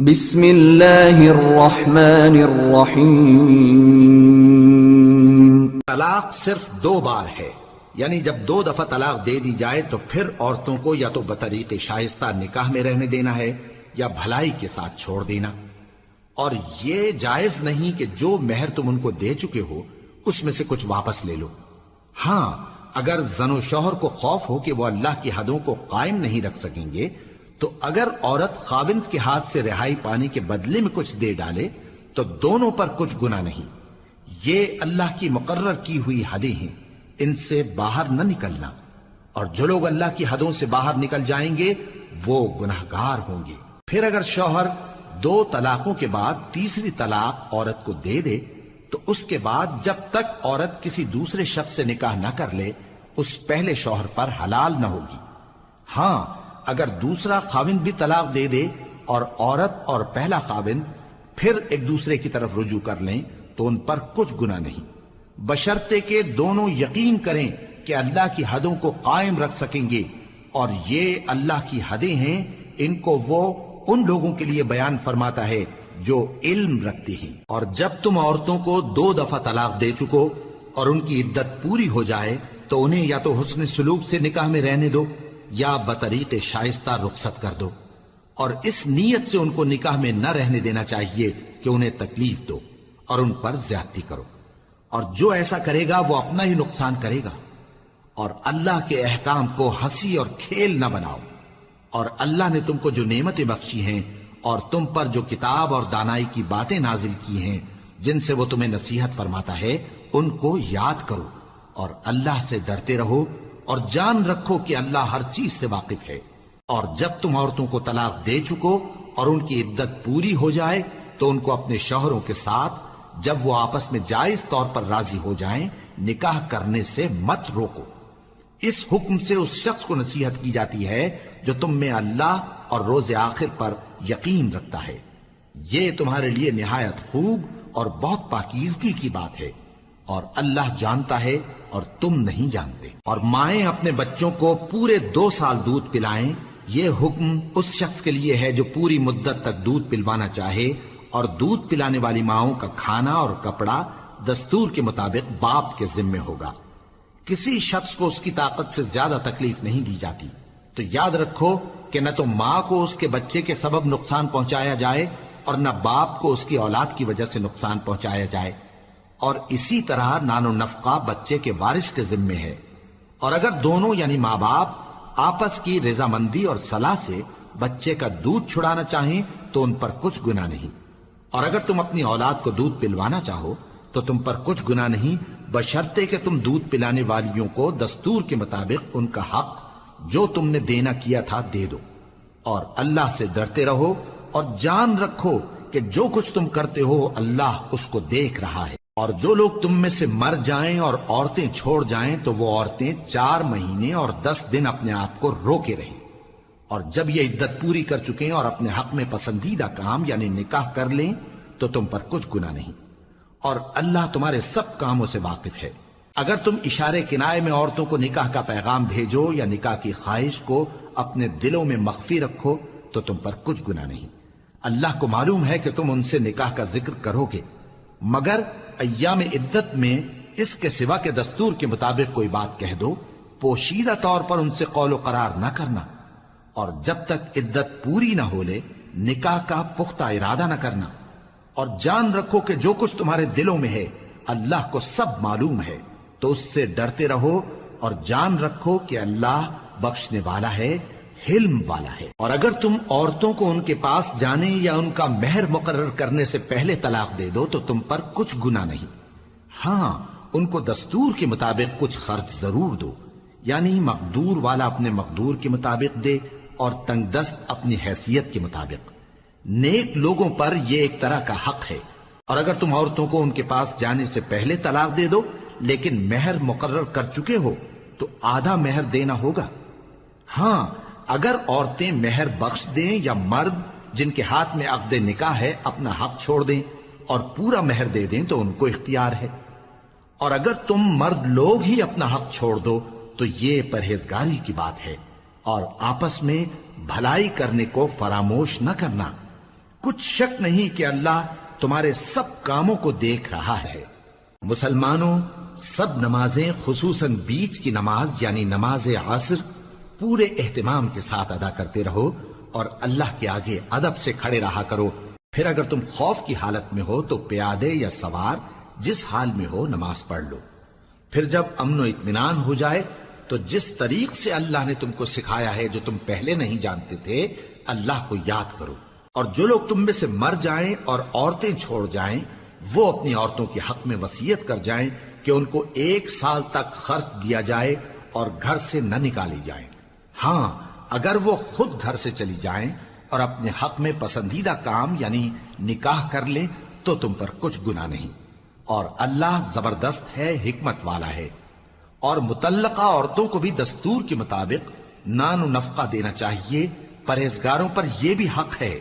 بسم اللہ الرحمن الرحیم۔ طلاق صرف 2 بار ہے، یعنی جب 2 دفعہ طلاق دے دی جائے تو پھر عورتوں کو یا تو بطریق شائستہ نکاح میں رہنے دینا ہے یا بھلائی کے ساتھ چھوڑ دینا، اور یہ جائز نہیں کہ جو مہر تم ان کو دے چکے ہو اس میں سے کچھ واپس لے لو۔ ہاں، اگر زن و شوہر کو خوف ہو کہ وہ اللہ کی حدوں کو قائم نہیں رکھ سکیں گے تو اگر عورت خاوند کے ہاتھ سے رہائی پانے کے بدلے میں کچھ دے ڈالے تو دونوں پر کچھ گناہ نہیں۔ یہ اللہ کی مقرر کی ہوئی حدیں ہیں، ان سے باہر نہ نکلنا، اور جو لوگ اللہ کی حدوں سے باہر نکل جائیں گے وہ گناہگار ہوں گے۔ پھر اگر شوہر 2 طلاقوں کے بعد تیسری طلاق عورت کو دے دے تو اس کے بعد جب تک عورت کسی دوسرے شخص سے نکاح نہ کر لے اس پہلے شوہر پر حلال نہ ہوگی۔ ہاں، اگر دوسرا خاوند بھی طلاق دے دے اور عورت اور پہلا خاوند پھر ایک دوسرے کی طرف رجوع کر لیں تو ان پر کچھ گناہ نہیں، بشرطے کہ دونوں یقین کریں کہ اللہ کی حدوں کو قائم رکھ سکیں گے، اور یہ اللہ کی حدیں ہیں، ان کو وہ ان لوگوں کے لیے بیان فرماتا ہے جو علم رکھتے ہیں۔ اور جب تم عورتوں کو 2 دفعہ طلاق دے چکو اور ان کی عدت پوری ہو جائے تو انہیں یا تو حسن سلوک سے نکاح میں رہنے دو یا بطریق شائستہ رخصت کر دو، اور اس نیت سے ان کو نکاح میں نہ رہنے دینا چاہیے کہ انہیں تکلیف دو اور ان پر زیادتی کرو، اور جو ایسا کرے گا وہ اپنا ہی نقصان کرے گا۔ اور اللہ کے احکام کو ہنسی اور کھیل نہ بناؤ، اور اللہ نے تم کو جو نعمتیں بخشی ہیں اور تم پر جو کتاب اور دانائی کی باتیں نازل کی ہیں جن سے وہ تمہیں نصیحت فرماتا ہے ان کو یاد کرو، اور اللہ سے ڈرتے رہو، اور جان رکھو کہ اللہ ہر چیز سے واقف ہے۔ اور جب تم عورتوں کو طلاق دے چکو اور ان کی عدت پوری ہو جائے تو ان کو اپنے شوہروں کے ساتھ جب وہ آپس میں جائز طور پر راضی ہو جائیں نکاح کرنے سے مت روکو۔ اس حکم سے اس شخص کو نصیحت کی جاتی ہے جو تم میں اللہ اور روز آخر پر یقین رکھتا ہے، یہ تمہارے لیے نہایت خوب اور بہت پاکیزگی کی بات ہے، اور اللہ جانتا ہے اور تم نہیں جانتے۔ اور مائیں اپنے بچوں کو پورے 2 سال دودھ پلائیں، یہ حکم اس شخص کے لیے ہے جو پوری مدت تک دودھ پلوانا چاہے، اور دودھ پلانے والی ماؤں کا کھانا اور کپڑا دستور کے مطابق باپ کے ذمے ہوگا۔ کسی شخص کو اس کی طاقت سے زیادہ تکلیف نہیں دی جاتی، تو یاد رکھو کہ نہ تو ماں کو اس کے بچے کے سبب نقصان پہنچایا جائے اور نہ باپ کو اس کی اولاد کی وجہ سے نقصان پہنچایا جائے، اور اسی طرح نان و نفقہ بچے کے وارث کے ذمے ہے۔ اور اگر دونوں یعنی ماں باپ آپس کی رضامندی اور صلاح سے بچے کا دودھ چھڑانا چاہیں تو ان پر کچھ گناہ نہیں، اور اگر تم اپنی اولاد کو دودھ پلوانا چاہو تو تم پر کچھ گناہ نہیں، بشرطے کہ تم دودھ پلانے والیوں کو دستور کے مطابق ان کا حق جو تم نے دینا کیا تھا دے دو، اور اللہ سے ڈرتے رہو، اور جان رکھو کہ جو کچھ تم کرتے ہو اللہ اس کو دیکھ رہا ہے۔ اور جو لوگ تم میں سے مر جائیں اور عورتیں چھوڑ جائیں تو وہ عورتیں 4 مہینے اور 10 دن اپنے آپ کو روکے رہیں، اور جب یہ عدت پوری کر چکیں اور اپنے حق میں پسندیدہ کام یعنی نکاح کر لیں تو تم پر کچھ گناہ نہیں، اور اللہ تمہارے سب کاموں سے واقف ہے۔ اگر تم اشارے کنائے میں عورتوں کو نکاح کا پیغام بھیجو یا نکاح کی خواہش کو اپنے دلوں میں مخفی رکھو تو تم پر کچھ گناہ نہیں۔ اللہ کو معلوم ہے کہ تم ان سے نکاح کا ذکر کرو گے، مگر ایام عدت میں اس کے سوا کے دستور کے مطابق کوئی بات کہہ دو، پوشیدہ طور پر ان سے قول و قرار نہ کرنا، اور جب تک عدت پوری نہ ہو لے نکاح کا پختہ ارادہ نہ کرنا، اور جان رکھو کہ جو کچھ تمہارے دلوں میں ہے اللہ کو سب معلوم ہے، تو اس سے ڈرتے رہو، اور جان رکھو کہ اللہ بخشنے والا ہے، حلم والا ہے۔ اور اگر تم عورتوں کو ان کے پاس جانے یا ان کا مہر مقرر کرنے سے پہلے طلاق دے دو تو تم پر کچھ گناہ نہیں۔ ہاں، ان کو دستور کے مطابق کچھ خرچ ضرور دو، یعنی مقدور والا اپنے مقدور کے مطابق دے اور تنگ دست اپنی حیثیت کے مطابق۔ نیک لوگوں پر یہ ایک طرح کا حق ہے۔ اور اگر تم عورتوں کو ان کے پاس جانے سے پہلے طلاق دے دو لیکن مہر مقرر کر چکے ہو تو آدھا مہر دینا ہوگا۔ ہاں، اگر عورتیں مہر بخش دیں یا مرد جن کے ہاتھ میں عقد نکاح ہے اپنا حق چھوڑ دیں اور پورا مہر دے دیں تو ان کو اختیار ہے، اور اگر تم مرد لوگ ہی اپنا حق چھوڑ دو تو یہ پرہیزگاری کی بات ہے، اور آپس میں بھلائی کرنے کو فراموش نہ کرنا، کچھ شک نہیں کہ اللہ تمہارے سب کاموں کو دیکھ رہا ہے۔ مسلمانوں، سب نمازیں خصوصاً بیچ کی نماز یعنی نماز عصر پورے اہتمام کے ساتھ ادا کرتے رہو اور اللہ کے آگے ادب سے کھڑے رہا کرو۔ پھر اگر تم خوف کی حالت میں ہو تو پیادے یا سوار جس حال میں ہو نماز پڑھ لو۔ پھر جب امن و اطمینان ہو جائے تو جس طریق سے اللہ نے تم کو سکھایا ہے جو تم پہلے نہیں جانتے تھے، اللہ کو یاد کرو۔ اور جو لوگ تم میں سے مر جائیں اور عورتیں چھوڑ جائیں، وہ اپنی عورتوں کے حق میں وصیت کر جائیں کہ ان کو 1 سال تک خرچ دیا جائے اور گھر سے نہ نکالی جائیں۔ ہاں، اگر وہ خود گھر سے چلی جائیں اور اپنے حق میں پسندیدہ کام یعنی نکاح کر لیں تو تم پر کچھ گناہ نہیں، اور اللہ زبردست ہے، حکمت والا ہے۔ اور مطلقہ عورتوں کو بھی دستور کے مطابق نان و نفقہ دینا چاہیے، پرہیزگاروں پر یہ بھی حق ہے۔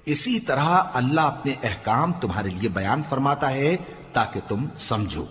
اسی طرح اللہ اپنے احکام تمہارے لیے بیان فرماتا ہے تاکہ تم سمجھو۔